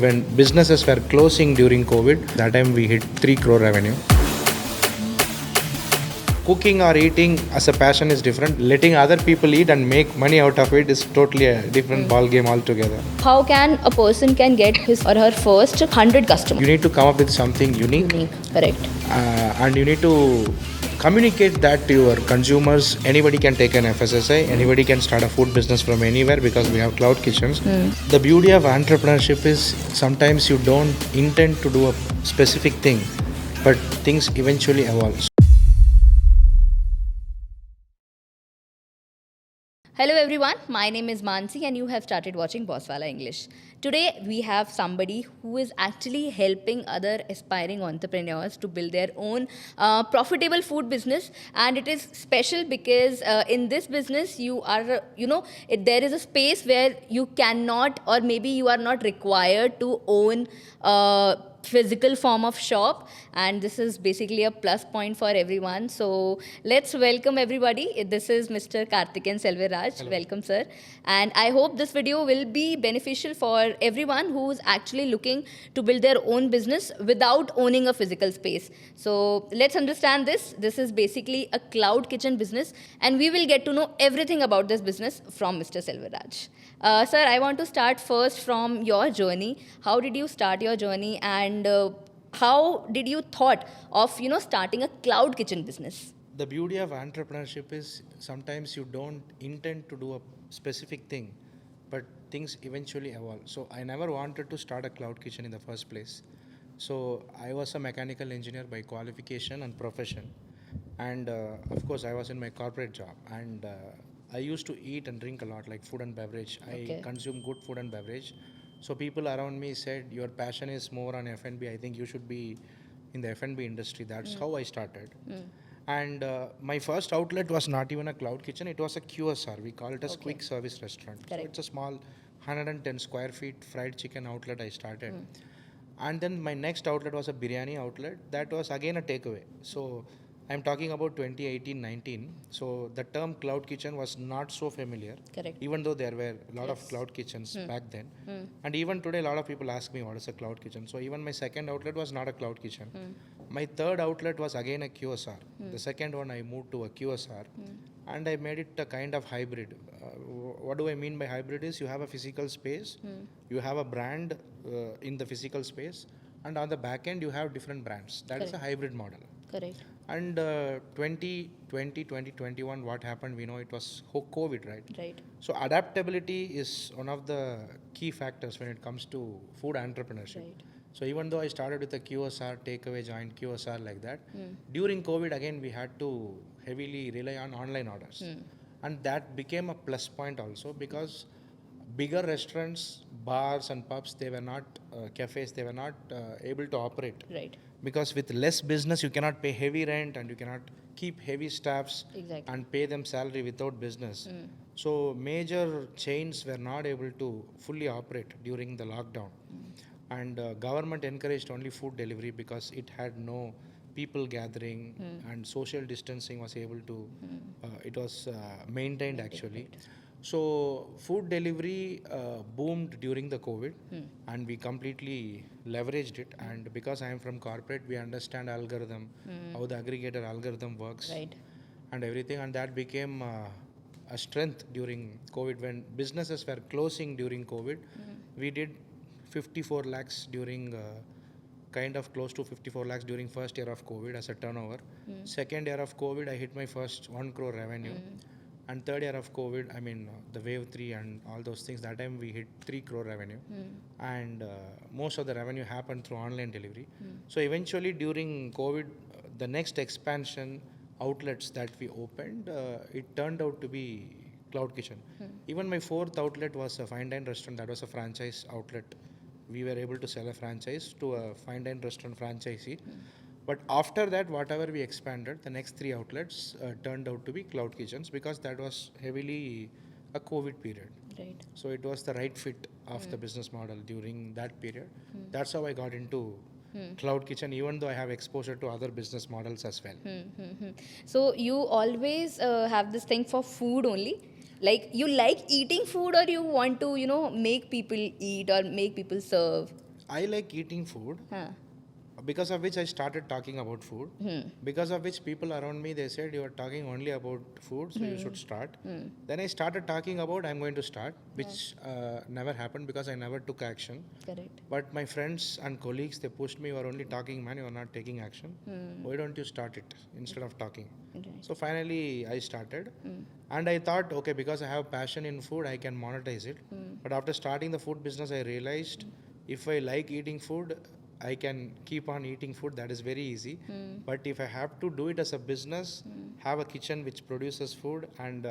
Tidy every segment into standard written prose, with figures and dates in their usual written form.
When businesses were closing during COVID, that time we hit 3 crore revenue. Cooking or eating as a passion is different. Letting other people eat and make money out of it is totally a different ball game altogether. How can a person can get his or her first 100 customers? You need to come up with something unique. Correct. And you need to communicate that to your consumers. Anybody can take an FSSI, anybody can start a food business from anywhere because we have cloud kitchens. The beauty of entrepreneurship is sometimes you don't intend to do a specific thing, but things eventually evolve. Hello everyone, my name is Mansi and you have started watching Wallah English. Today we have somebody who is actually helping other aspiring entrepreneurs to build their own profitable food business, and it is special because in this business you are, there is a space where you cannot, or maybe you are not required to own physical form of shop, and this is basically a plus point for everyone. So let's welcome everybody. This is Mr. Karthikeyan Selvaraj. Hello. Welcome, sir. And I hope this video will be beneficial for everyone who's actually looking to build their own business without owning a physical space. So let's understand this. This is basically a cloud kitchen business, and we will get to know everything about this business from Mr. Selvaraj. Sir, I want to start first from your journey. How did you start your journey, and how did you thought of starting a cloud kitchen business? The beauty of entrepreneurship is sometimes you don't intend to do a specific thing, but things eventually evolve. So I never wanted to start a cloud kitchen in the first place. So I was a mechanical engineer by qualification and profession, and of course I was in my corporate job, and I used to eat and drink a lot, like food and beverage. Okay. I consume good food and beverage. So people around me said, your passion is more on F&B. I think you should be in the F&B industry. That's how I started. And my first outlet was not even a cloud kitchen. It was a QSR. We call it as quick service restaurant. So Correct. it's a small 110 square feet fried chicken outlet I started. And then my next outlet was a biryani outlet. That was again a takeaway. So I'm talking about 2018-19. So the term cloud kitchen was not so familiar. Correct. Even though there were a lot of cloud kitchens back then. And even today, a lot of people ask me what is a cloud kitchen. So even my second outlet was not a cloud kitchen. My third outlet was again a QSR. The second one I moved to a QSR. And I made it a kind of hybrid. What do I mean by hybrid is you have a physical space, you have a brand in the physical space, and on the back end you have different brands. That is a hybrid model. Correct. And 2020, 2021, what happened? We know it was COVID, right? Right. So adaptability is one of the key factors when it comes to food entrepreneurship. Right. So even though I started with a QSR, takeaway joint QSR like that, during COVID again we had to heavily rely on online orders. And that became a plus point also, because bigger restaurants, bars and pubs, they were not, cafes, they were not able to operate. Right. Because with less business, you cannot pay heavy rent and you cannot keep heavy staffs Exactly. and pay them salary without business. So major chains were not able to fully operate during the lockdown. And government encouraged only food delivery because it had no people gathering, and social distancing was able to, it was maintained actually. So food delivery boomed during the COVID, and we completely leveraged it. And because I am from corporate, we understand algorithm, how the aggregator algorithm works, Right. and everything. And that became a strength during COVID. When businesses were closing during COVID, we did 54 lakhs during kind of close to 54 lakhs during first year of COVID as a turnover. Second year of COVID, I hit my first 1 crore revenue. And third year of COVID, I mean, the wave 3 and all those things, that time we hit 3 crore revenue. And most of the revenue happened through online delivery. So eventually during COVID, the next expansion outlets that we opened, it turned out to be cloud kitchen. Even my fourth outlet was a fine dine restaurant. That was a franchise outlet. We were able to sell a franchise to a fine dine restaurant franchisee. But after that, whatever we expanded, the next 3 outlets turned out to be cloud kitchens, because that was heavily a COVID period. Right. So it was the right fit of the business model during that period. That's how I got into cloud kitchen, even though I have exposure to other business models as well. So you always have this thing for food only? Like you like eating food, or you want to, make people eat or make people serve? I like eating food, Huh. because of which I started talking about food. Because of which people around me, they said, you are talking only about food, so you should start. Then I started talking about I'm going to start, which never happened because I never took action. Correct. But my friends and colleagues, they pushed me, you are only talking, man, you are not taking action. Why don't you start it instead of talking? Right. So finally I started, and I thought, okay, because I have passion in food, I can monetize it. But after starting the food business, I realized if I like eating food, I can keep on eating food. That is very easy. But if I have to do it as a business, have a kitchen which produces food, and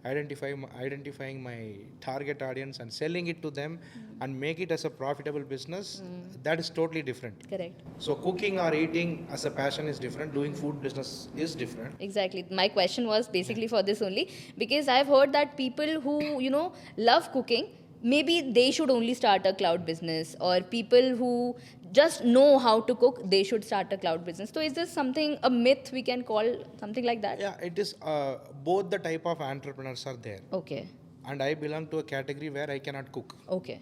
identifying my target audience and selling it to them and make it as a profitable business, that is totally different. Correct. So cooking or eating as a passion is different. Doing food business is different. Exactly. My question was basically for this only, because I've heard that people who, love cooking, maybe they should only start a cloud business, or people who just know how to cook, they should start a cloud business. So is this something, a myth we can call, something like that? Yeah, it is. Both the type of entrepreneurs are there, Okay. and I belong to a category where I cannot cook. Okay.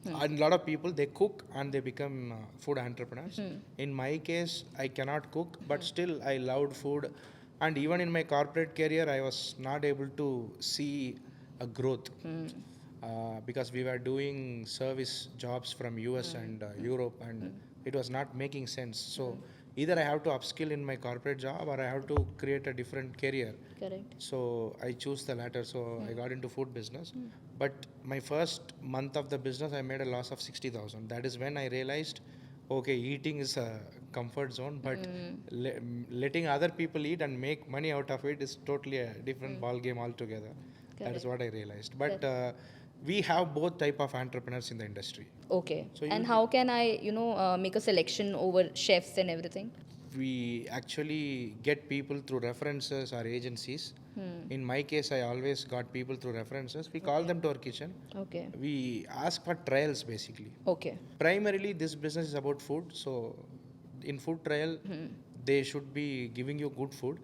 And a lot of people, they cook and they become food entrepreneurs. In my case, I cannot cook, but still I loved food. And even in my corporate career, I was not able to see a growth, because we were doing service jobs from US and Europe, and it was not making sense. So either I have to upskill in my corporate job, or I have to create a different career. Correct. So I choose the latter. So I got into food business. But my first month of the business, I made a loss of 60,000. That is when I realized, okay, eating is a comfort zone, but letting other people eat and make money out of it is totally a different ball game altogether. That is what I realized. But we have both type of entrepreneurs in the industry. Okay. So And how can I, make a selection over chefs and everything? We actually get people through references or agencies. In my case, I always got people through references. We call them to our kitchen. Okay. We ask for trials basically. Okay. Primarily, this business is about food. So, in food trial, they should be giving you good food.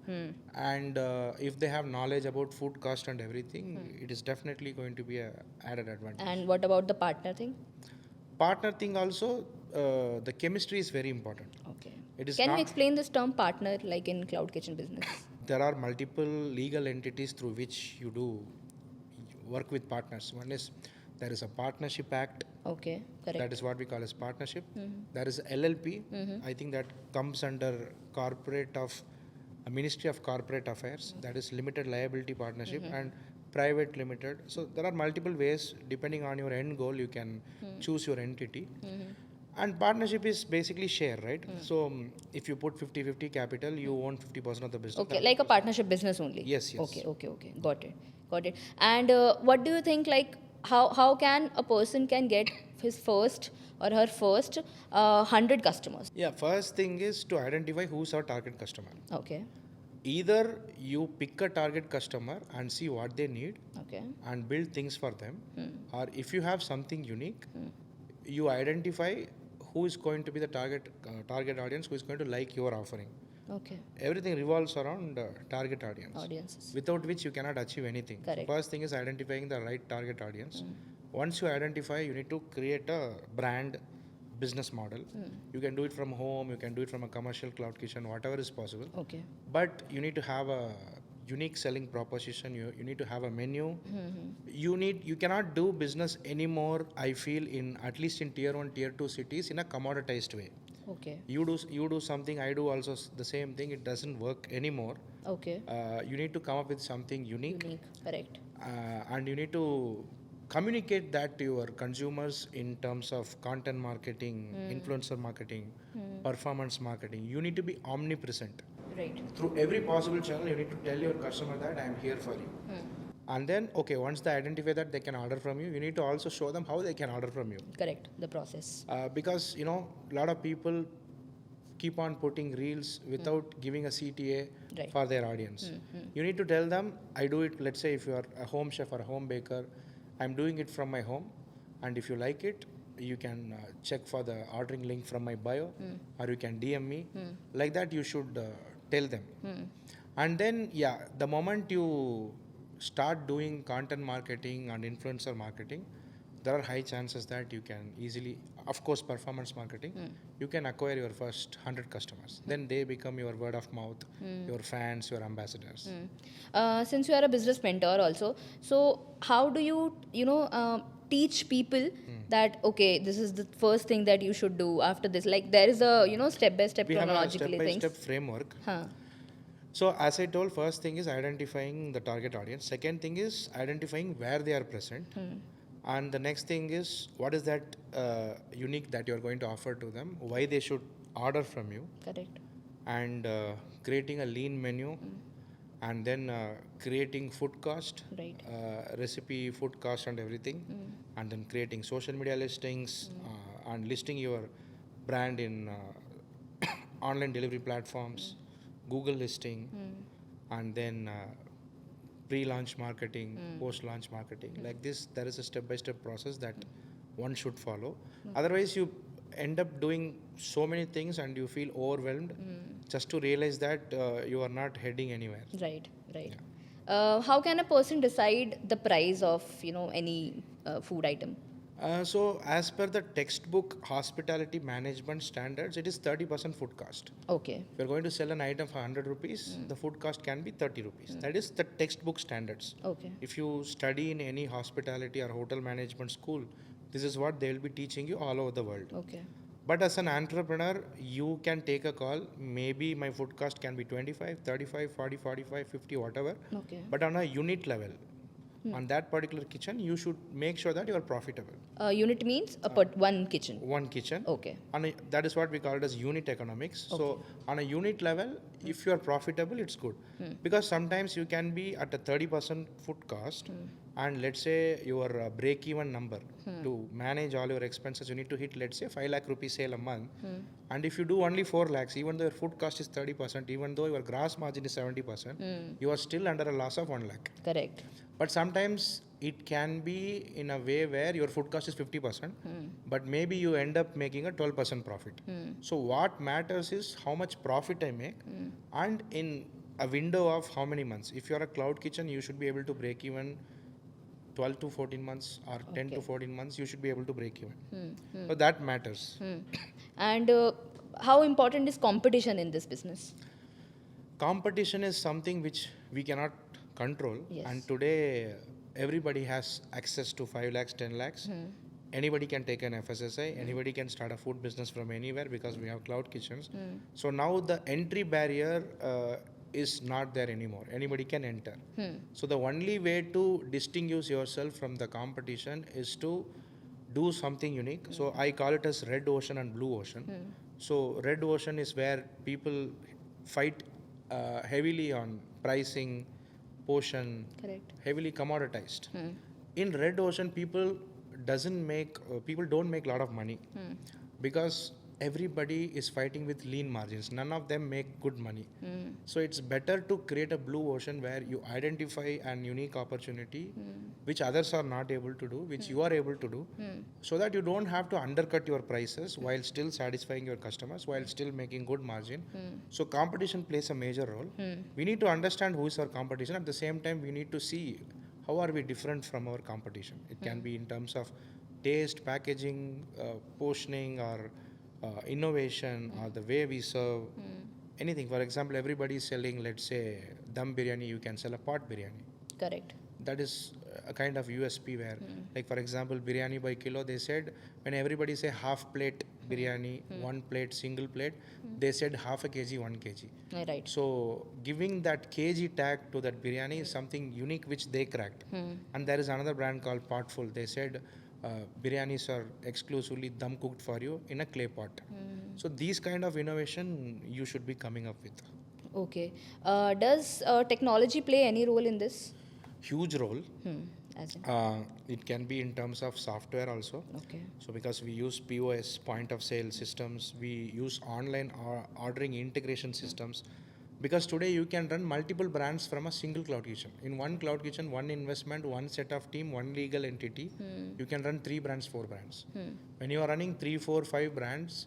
And if they have knowledge about food cost and everything, it is definitely going to be a added advantage. And what about the partner thing? Partner thing also, the chemistry is very important. Okay. It is Can not. you explain this term partner like in cloud kitchen business? There are multiple legal entities through which you do work with partners. One is, there is a partnership act. Okay. Correct. That is what we call as partnership. There is LLP. I think that comes under Ministry of Corporate Affairs. That is limited liability partnership and private limited. So there are multiple ways. Depending on your end goal, you can choose your entity. And partnership is basically share, right? So if you put 50-50 capital, you own 50% of the business. Okay, like a partnership business only. Yes, yes. Okay. Got it. And what do you think? Like, how can a person can get his first or her first 100 customers? Yeah, first thing is to identify who's our target customer. Okay. Either you pick a target customer and see what they need Okay. and build things for them, or if you have something unique, you identify who is going to be the target audience, who is going to like your offering. Okay. Everything revolves around target audience, Audiences. without which you cannot achieve anything. Correct. First thing is identifying the right target audience. Once you identify, you need to create a brand business model. You can do it from home, you can do it from a commercial cloud kitchen, whatever is possible. Okay. But you need to have a unique selling proposition. You need to have a menu. You cannot do business anymore, I feel, in at least in tier 1, tier 2 cities in a commoditized way. Okay. You do something, I do also the same thing. It doesn't work anymore. Okay. You need to come up with something unique. Correct. And you need to communicate that to your consumers in terms of content marketing, influencer marketing, performance marketing. You need to be omnipresent. Right. Through every possible channel, you need to tell your customer that I am here for you. And then, okay, once they identify that they can order from you, you need to also show them how they can order from you. Correct. The process. Because, a lot of people keep on putting reels without giving a CTA for their audience. You need to tell them, I do it, let's say if you are a home chef or a home baker, I'm doing it from my home. And if you like it, you can check for the ordering link from my bio, or you can DM me. Like that, you should tell them. And then, the moment you start doing content marketing and influencer marketing, there are high chances that you can easily, of course, performance marketing, you can acquire your first 100 customers. Then they become your word of mouth, your fans, your ambassadors. Since you are a business mentor also, so how do you teach people that okay, this is the first thing that you should do after this? Like there is a step by step We have a chronologically step-by-step things. framework. Huh. So as I told, first thing is identifying the target audience. Second thing is identifying where they are present. And the next thing is what is that unique that you are going to offer to them, why they should order from you, Correct. and creating a lean menu, and then creating food cost, Right. recipe, food cost, and everything, and then creating social media listings and listing your brand in online delivery platforms, Google listing, and then pre-launch marketing, post-launch marketing. Like this, there is a step-by-step process that one should follow. Otherwise, you end up doing so many things and you feel overwhelmed just to realize that you are not heading anywhere. Right. Right. How can a person decide the price of any food item? So, as per the textbook hospitality management standards, it is 30% food cost. Okay. If you're going to sell an item for 100 rupees, the food cost can be 30 rupees. That is the textbook standards. Okay. If you study in any hospitality or hotel management school, this is what they will be teaching you all over the world. Okay. But as an entrepreneur, you can take a call. Maybe my food cost can be 25, 35, 40, 45, 50, whatever. Okay. But on a unit level, on that particular kitchen, you should make sure that you are profitable. Unit means one kitchen. One kitchen. Okay. That is what we call it as unit economics. So on a unit level, if you are profitable, it's good. Because sometimes you can be at a 30% food cost, and let's say your break-even number to manage all your expenses, you need to hit, let's say, 5 lakh rupees sale a month. And if you do only 4 lakhs, even though your food cost is 30%, even though your gross margin is 70%, you are still under a loss of 1 lakh. Correct. But sometimes it can be in a way where your food cost is 50%, but maybe you end up making a 12% profit. So what matters is how much profit I make and in a window of how many months. If you are a cloud kitchen, you should be able to break even 12 to 14 months or 10 to 14 months, you should be able to break even. So that matters. And how important is competition in this business? Competition is something which we cannot control. Yes. And today, everybody has access to 5 lakhs, 10 lakhs. Anybody can take an FSSI. Anybody can start a food business from anywhere because we have cloud kitchens. So now the entry barrier is not there anymore. Anybody can enter. So the only way to distinguish yourself from the competition is to do something unique. So I call it as red ocean and blue ocean. So red ocean is where people fight heavily on pricing, portion, Correct. heavily commoditized. In red ocean, people don't make a lot of money because everybody is fighting with lean margins. None of them make good money. So it's better to create a blue ocean where you identify an unique opportunity which others are not able to do, which you are able to do, so that you don't have to undercut your prices while still satisfying your customers, while still making good margin. So competition plays a major role. We need to understand who is our competition. At the same time, we need to see how are we different from our competition. It can be in terms of taste, packaging, portioning, or innovation, or the way we serve. Anything. For example, everybody is selling, let's say, dum biryani. You can sell a pot biryani. Correct. That is a kind of USP where, like for example, biryani by kilo, they said when everybody say half plate biryani, one plate, single plate, they said half a kg, 1 kg. Right. So giving that kg tag to that biryani is something unique which they cracked. And there is another brand called Potful. They said biryanis are exclusively dum cooked for you in a clay pot. So these kind of innovation you should be coming up with. Okay. Does technology play any role in this? Huge role. As in? It can be in terms of software also. Okay. So because we use POS, point of sale systems, we use online ordering integration systems. Because today you can run multiple brands from a single cloud kitchen. In one cloud kitchen, one investment, one set of team, one legal entity, you can run 3 brands, 4 brands. When you are running 3, 4, 5 brands,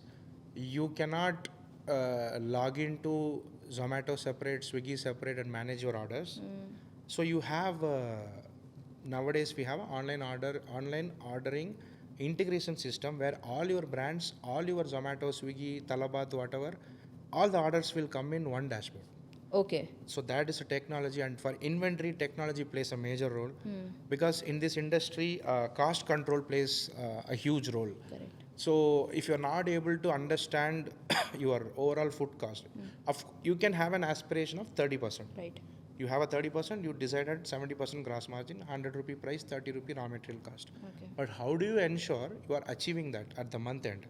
you cannot log into Zomato separate, Swiggy separate and manage your orders. So you have nowadays we have online ordering integration system where all your brands, all your Zomato, Swiggy, Talabat, whatever, all the orders will come in one dashboard. Okay. So that is a technology, and for inventory, technology plays a major role because in this industry, cost control plays a huge role. Correct. So if you're not able to understand your overall food cost, you can have an aspiration of 30%. Right. You have a 30%, you decided 70% gross margin, 100 rupee price, 30 rupee raw material cost. Okay. But how do you ensure you are achieving that at the month end?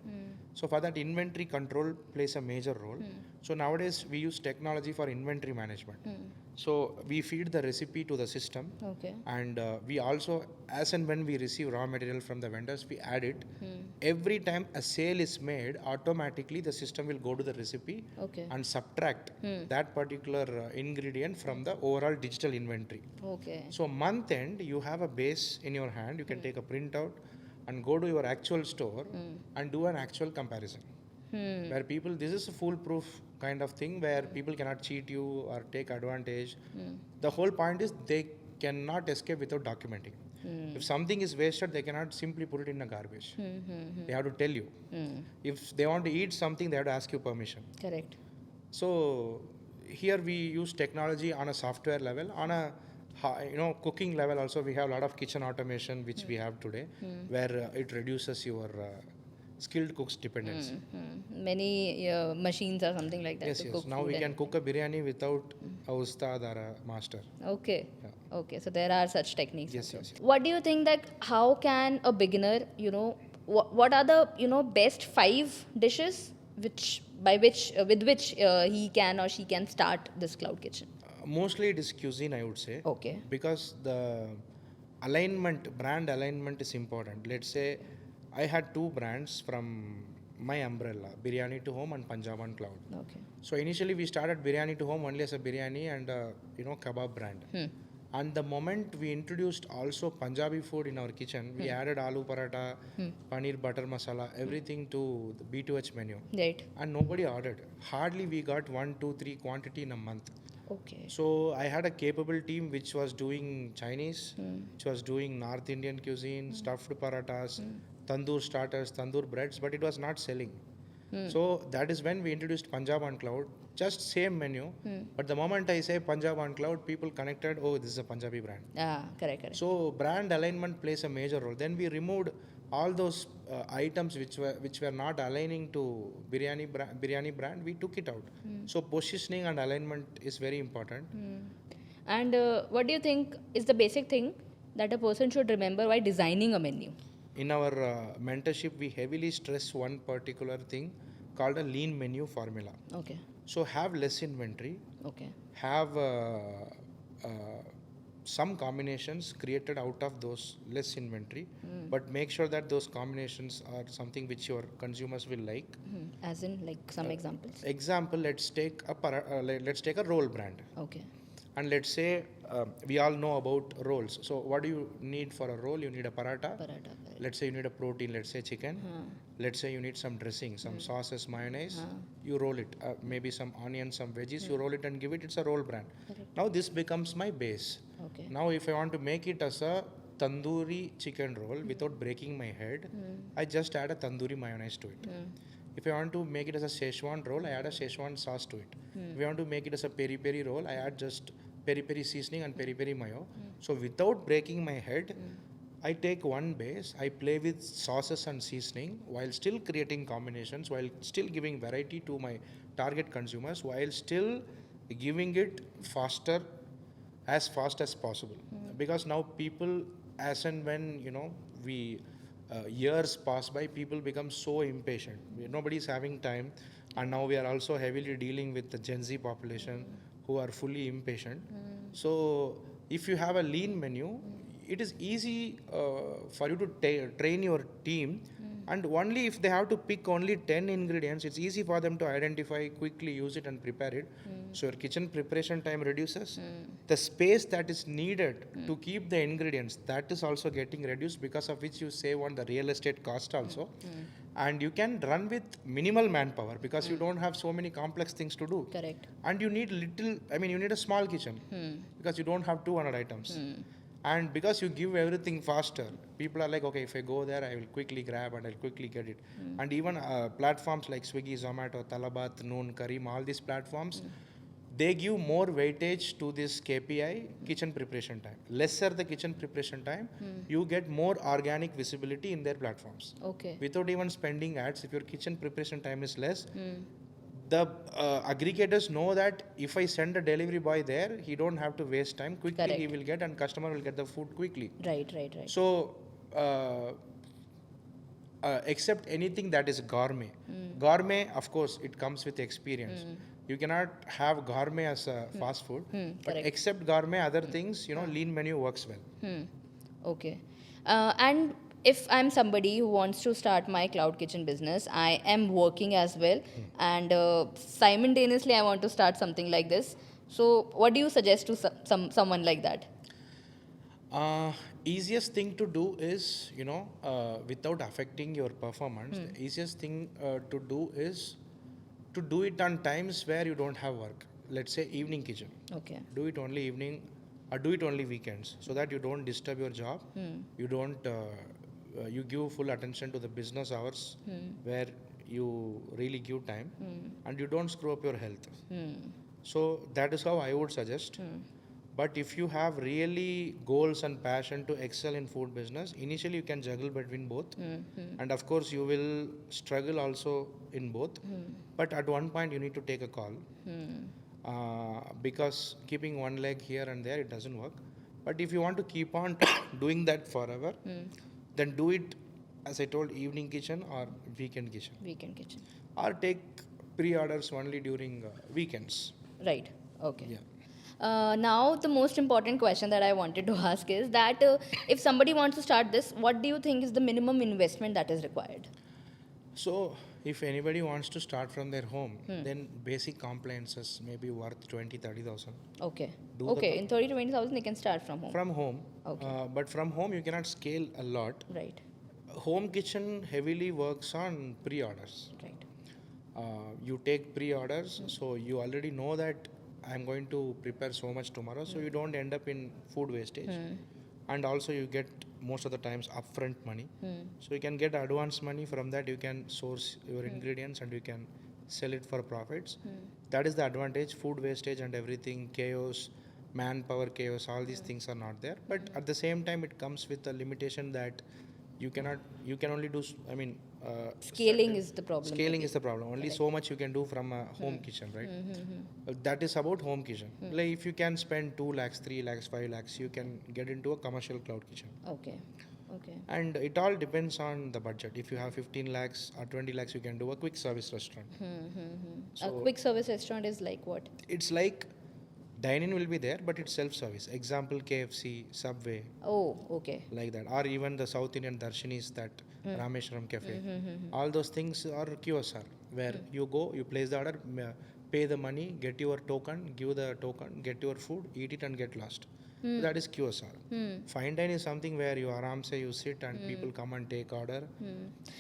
So for that, inventory control plays a major role. So nowadays we use technology for inventory management. So we feed the recipe to the system, Okay. and we also, as and when we receive raw material from the vendors, we add it. Every time a sale is made, automatically the system will go to the recipe Okay. and subtract that particular ingredient from the overall digital inventory. Okay. So month end, you have a base in your hand. You can take a printout and go to your actual store and do an actual comparison. Where people, this is a foolproof kind of thing where people cannot cheat you or take advantage. The whole point is they cannot escape without documenting. If something is wasted, they cannot simply put it in a garbage. They have to tell you. If they want to eat something, they have to ask you permission. Correct. So here we use technology on a software level, on a cooking level also. We have a lot of kitchen automation which we have today, where it reduces your skilled cooks dependency. Many machines or something like that. Yes, to yes. cook Now food we and- can cook a biryani without a ustad or a master. Okay. Yeah. Okay. So there are such techniques. Yes, also. yes, yes. What do you think that how can a beginner, what are the, best 5 dishes with which he can or she can start this cloud kitchen? Mostly it is cuisine, I would say. Okay. Because the brand alignment is important. Let's say I had 2 brands from my umbrella, Biryani to Home and Punjab on Cloud. Okay. So initially we started Biryani to Home only as a biryani and kebab brand. And the moment we introduced also Punjabi food in our kitchen, we added aloo paratha, paneer butter masala, everything to the B2H menu. Right. And nobody ordered. Hardly we got 1, 2, 3 quantity in a month. Okay. So I had a capable team which was doing Chinese, which was doing North Indian cuisine, stuffed parathas, tandoor starters, tandoor breads, but it was not selling. So that is when we introduced Punjab on Cloud, just same menu. But the moment I say Punjab on Cloud, people connected, oh, this is a Punjabi brand. Correct. So brand alignment plays a major role. Then we removed all those items which were not aligning to biryani brand. We took it out. So positioning and alignment is very important. And what do you think is the basic thing that a person should remember while designing a menu? In our mentorship, we heavily stress one particular thing called a lean menu formula. Okay. So have less inventory, Okay. have some combinations created out of those less inventory, but make sure that those combinations are something which your consumers will like. As in, like, some examples? Example, let's take a roll brand, Okay. and let's say we all know about rolls. So what do you need for a roll? You need a paratha. Paratha. Let's say you need a protein, let's say chicken. Let's say you need some dressing, some sauces, mayonnaise. You roll it, maybe some onions, some veggies. You roll it and give it. It's a roll brand. Correct. Now this becomes my base. Okay. Now if I want to make it as a tandoori chicken roll without breaking my head, I just add a tandoori mayonnaise to it. If I want to make it as a Szechuan roll, I add a Szechuan sauce to it. If I want to make it as a peri peri roll, I add just peri peri seasoning and peri peri mayo. So without breaking my head, I take one base, I play with sauces and seasoning while still creating combinations, while still giving variety to my target consumers, while still giving it as fast as possible. Because now people, as and when we years pass by, people become so impatient. Nobody is having time, and now we are also heavily dealing with the Gen Z population who are fully impatient. So if you have a lean menu, it is easy for you to train your team, and only if they have to pick only 10 ingredients, it's easy for them to identify, quickly use it and prepare it. So your kitchen preparation time reduces. The space that is needed to keep the ingredients, that is also getting reduced, because of which you save on the real estate cost also. And you can run with minimal manpower because you don't have so many complex things to do. Correct. And you need you need a small kitchen because you don't have 200 items. And because you give everything faster, people are like, okay, if I go there, I will quickly grab and I'll quickly get it. And even platforms like Swiggy, Zomato, Talabat, Noon, Kareem, all these platforms, they give more weightage to this KPI, kitchen preparation time. Lesser the kitchen preparation time, you get more organic visibility in their platforms. Okay. Without even spending ads, if your kitchen preparation time is less, the aggregators know that if I send a delivery boy there, he don't have to waste time. Quickly he Correct. will get, and customer will get the food quickly. Right, right, right. So, except anything that is gourmet. Gourmet, of course, it comes with experience. You cannot have gourmet as a fast food. But correct. except gourmet, other things, lean menu works well. Okay. And if I'm somebody who wants to start my cloud kitchen business, I am working as well, and simultaneously I want to start something like this. So, what do you suggest to someone like that? Easiest thing to do is, without affecting your performance, the easiest thing to do is to do it on times where you don't have work. Let's say evening kitchen. Okay. Do it only evening or do it only weekends so that you don't disturb your job. You don't, you give full attention to the business hours where you really give time and you don't screw up your health. So that is how I would suggest. But if you have really goals and passion to excel in food business, initially you can juggle between both. And of course, you will struggle also in both. But at one point, you need to take a call. Because keeping one leg here and there, it doesn't work. But if you want to keep on doing that forever, then do it, as I told, evening kitchen or weekend kitchen. Weekend kitchen. Or take pre-orders only during weekends. Right. Okay. Yeah. Now, the most important question that I wanted to ask is that if somebody wants to start this, what do you think is the minimum investment that is required? So, if anybody wants to start from their home, then basic compliances may be worth 20,000-30,000. Okay. Do Okay. In 30 to 20,000, they can start from home. From home. Okay. But from home, you cannot scale a lot. Right. Home kitchen heavily works on pre-orders. Right. You take pre-orders, so you already know that I'm going to prepare so much tomorrow, so you don't end up in food wastage. And also you get most of the times upfront money. So you can get advance money. From that you can source your ingredients and you can sell it for profits. That is the advantage. Food wastage and everything, chaos, manpower chaos, all these things are not there. But at the same time it comes with a limitation that you can only do, Scaling is the problem. Scaling is the problem. Only so much you can do from a home kitchen, right? That is about home kitchen. Like if you can spend 2 lakhs, 3 lakhs, 5 lakhs, you can get into a commercial cloud kitchen. Okay. Okay. And it all depends on the budget. If you have 15 lakhs or 20 lakhs, you can do a quick service restaurant. A quick service restaurant is like what? It's like dine-in will be there, but it's self-service. Example, KFC, Subway, Oh, okay. like that. Or even the South Indian Darshanis, that Rameshwaram Cafe. All those things are QSR, where you go, you place the order, pay the money, get your token, give the token, get your food, eat it and get lost. That is QSR. Fine dine is something where you aram you sit and people come and take order.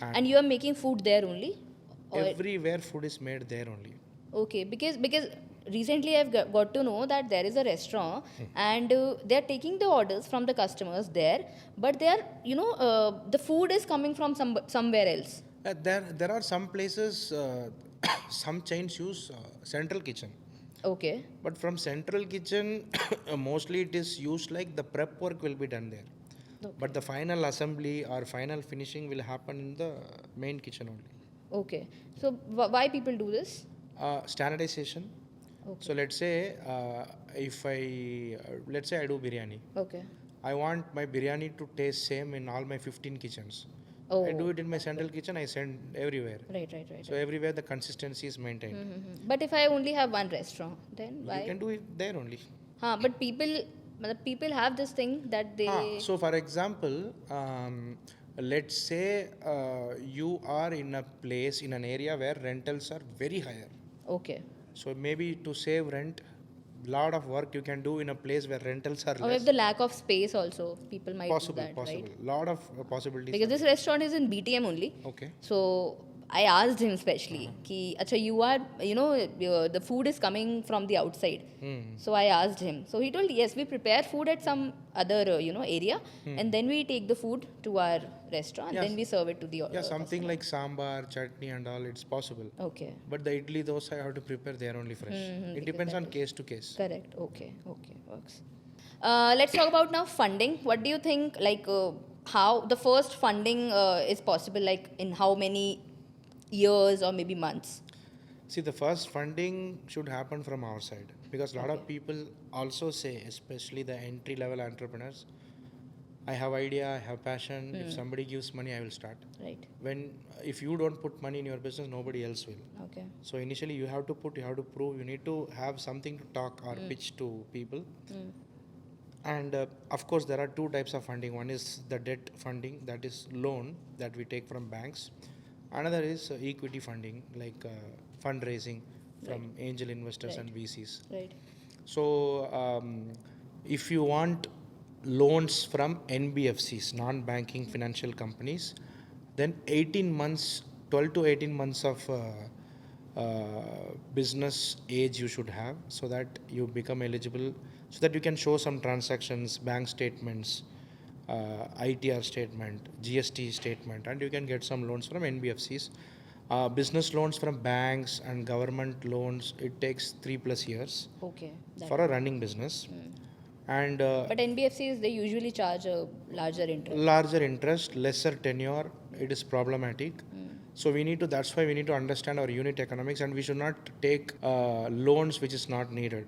And you are making food there only? Or Everywhere food is made there only. okay, because recently I've got to know that there is a restaurant and they are taking the orders from the customers there, but they are the food is coming from somewhere else. There are some places, some chains use central kitchen. Okay. But from central kitchen, mostly it is used like the prep work will be done there. Okay. But the final assembly or final finishing will happen in the main kitchen only. Okay. So why people do this? Standardization. Okay. So let's say let's say I do biryani. Okay. I want my biryani to taste same in all my 15 kitchens. Oh. I do it in my central kitchen, I send everywhere. Right. So everywhere the consistency is maintained. But if I only have one restaurant, then why? You can do it there only. But people have this thing that they. So for example, let's say you are in a place, in an area where rentals are very higher. Okay. So maybe to save rent, lot of work you can do in a place where rentals are Or less. if the lack of space also, people might Possible, do that, possible. right? Lot of possibilities. Because this restaurant is in BTM only. Okay. So I asked him specially, ki, acha, you are, the food is coming from the outside. So I asked him. So he told, yes, we prepare food at some other, area, and then we take the food to our restaurant, Yes. then we serve it to the Yeah, something customer. like sambar, chutney and all, it's possible. Okay. But the idli dosa I have to prepare, they are only fresh. It Because depends that on is- case to case. Correct. Okay. Okay. Works. Let's talk about now funding. What do you think? Like, how the first funding is possible? Like, in how many years or maybe months? See, the first funding should happen from our side because a lot of Okay. people also say, especially the entry level entrepreneurs, I have idea, I have passion. If somebody gives money, I will start. Right. When if you don't put money in your business, nobody else will. Okay. So initially, you have to put, you have to prove, you need to have something to talk or pitch to people. And of course, there are two types of funding. One is the debt funding, that is loan that we take from banks. Another is equity funding, like fundraising from angel investors and VCs. Right. So, if you want loans from NBFCs, non-banking financial companies, then 18 months, 12 to 18 months of business age you should have, so that you become eligible, so that you can show some transactions, bank statements, ITR statement, GST statement, and you can get some loans from NBFCs. Business loans from banks and government loans, it takes 3+ years Okay. for a running business. And But NBFCs, they usually charge a larger interest. larger interest, lesser tenure, it is problematic. So we need to, that's why we need to understand our unit economics, and we should not take loans which is not needed.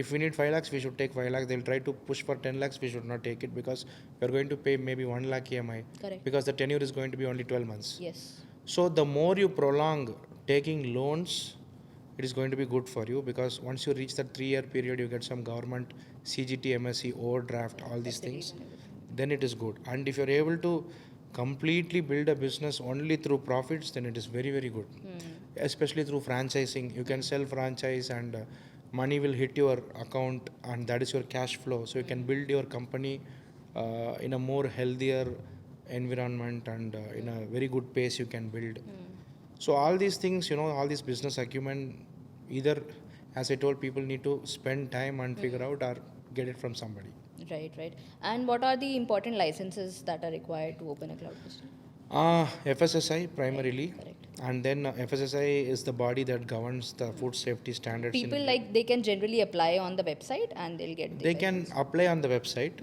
If we need 5 lakhs, we should take 5 lakhs. They'll try to push for 10 lakhs, we should not take it, because we're going to pay maybe 1 lakh EMI. Correct. Because the tenure is going to be only 12 months. Yes. So the more you prolong taking loans, it is going to be good for you, because once you reach that 3-year period, you get some government CGT, MSc, overdraft, all these things, then it is good. And if you're able to completely build a business only through profits, then it is very, very good. Especially through franchising, you can sell franchise and money will hit your account, and that is your cash flow. So you can build your company in a more healthier environment, and in a very good pace you can build. So all these things, all this business acumen, either, as I told, people need to spend time and figure out, or get it from somebody. Right. Right. And what are the important licenses that are required to open a cloud kitchen? FSSI primarily, Correct. and then FSSI is the body that governs the food safety standards. in People India. like they can generally apply on the website and they'll get the They can apply on the website,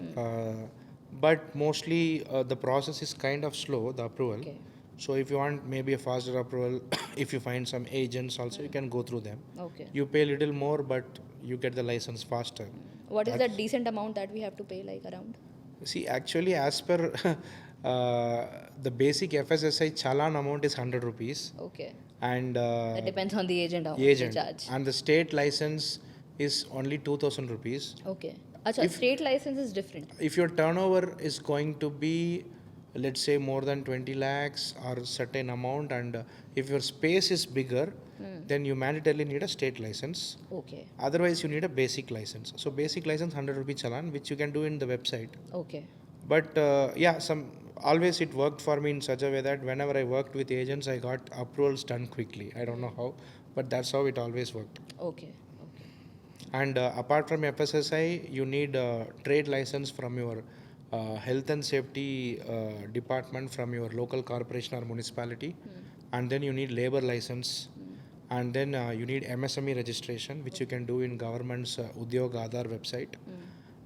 but mostly the process is kind of slow, the approval. Okay. So if you want maybe a faster approval, if you find some agents also, you can go through them. Okay. You pay a little more, but you get the license faster. What is the decent amount that we have to pay, like around? See, actually, as per the basic FSSI challan amount is 100 rupees, Okay. and That depends on the agent how much they agent, charge. and the state license is only 2,000 rupees. Okay. Acha, state license is different. If your turnover is going to be, let's say, more than 20 lakhs or certain amount, and if your space is bigger, then you mandatorily need a state license. Okay. Otherwise, you need a basic license. So basic license 100 rupee challan, which you can do in the website. Okay. But always it worked for me in such a way that whenever I worked with agents, I got approvals done quickly. I don't know how, but that's how it always worked. Okay. And apart from FSSI, you need a trade license from your health and safety department, from your local corporation or municipality. And then you need labor license. And then you need MSME registration, which you can do in government's Udyog Aadhar website.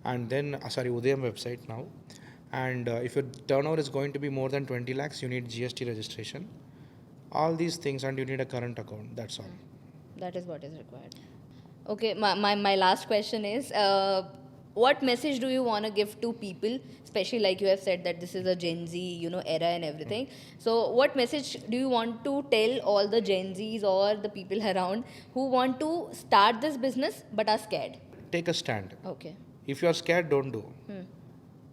And then, Udayam website now. And if your turnover is going to be more than 20 lakhs, you need GST registration. All these things, and you need a current account. That's all. That is what is required. Okay, my last question is, what message do you want to give to people, especially like you have said that this is a Gen Z, era and everything. So what message do you want to tell all the Gen Zs or the people around who want to start this business but are scared? Take a stand. Okay. If you are scared, don't do.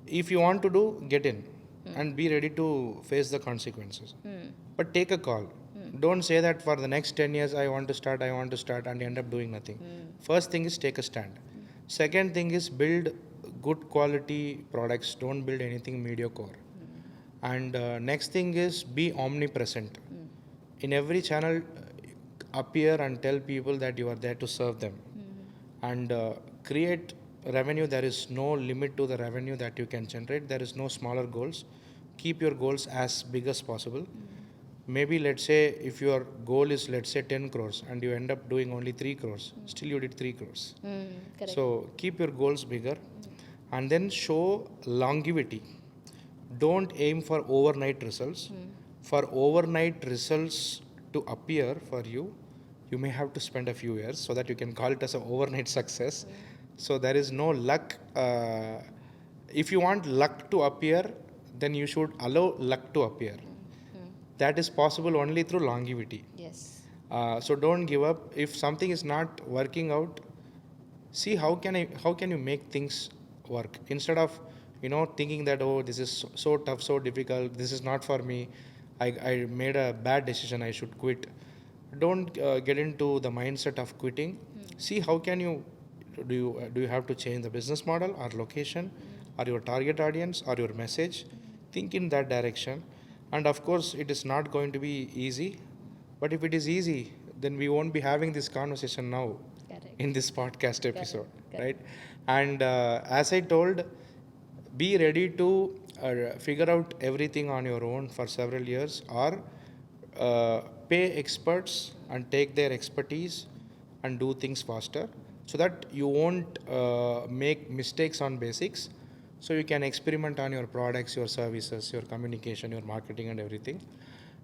If you want to do, get in and be ready to face the consequences. But take a call. Don't say that for the next 10 years I want to start, and end up doing nothing. First thing is take a stand. Second thing is build good quality products. Don't build anything mediocre. And next thing is be omnipresent. in every channel appear and tell people that you are there to serve them, and create revenue. There is no limit to the revenue that you can generate. There is no smaller goals. Keep your goals as big as possible. Maybe let's say if your goal is, let's say, 10 crores and you end up doing only 3 crores, still you did 3 crores. Correct. So keep your goals bigger, and then show longevity. Don't aim for overnight results. For overnight results to appear for you, you may have to spend a few years so that you can call it as an overnight success. So there is no luck. If you want luck to appear, then you should allow luck to appear. That is possible only through longevity. Yes. So don't give up. If something is not working out, see how can you make things work, instead of thinking that, oh, this is so tough, so difficult, this is not for me, I made a bad decision, I should quit. Don't get into the mindset of quitting. See how can you do you have to change the business model or location or your target audience or your message. Think in that direction. And of course it is not going to be easy, but if it is easy, then we won't be having this conversation now. Correct. In this podcast episode. Correct. Right? And as I told, be ready to figure out everything on your own for several years, or pay experts and take their expertise and do things faster, so that you won't make mistakes on basics, so you can experiment on your products, your services, your communication, your marketing and everything,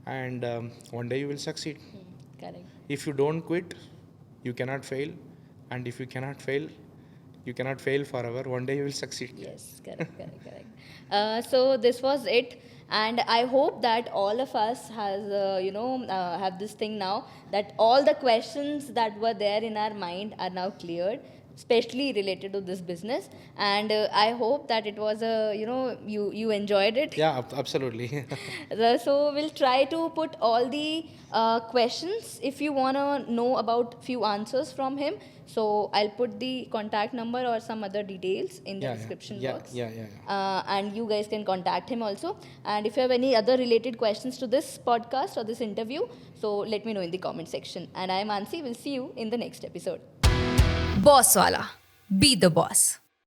and one day you will succeed. Correct. If you don't quit, you cannot fail, and if you cannot fail, you cannot fail forever. One day you will succeed. Yes, correct. So this was it, and I hope that all of us has have this thing now, that all the questions that were there in our mind are now cleared, especially related to this business. And I hope that it was you enjoyed it. Yeah, absolutely. So we'll try to put all the questions if you want to know about few answers from him. So I'll put the contact number or some other details in the description box. Yeah. And you guys can contact him also. And if you have any other related questions to this podcast or this interview, so let me know in the comment section. And I'm Ansi. We'll see you in the next episode. Boss Wallah. Be the boss.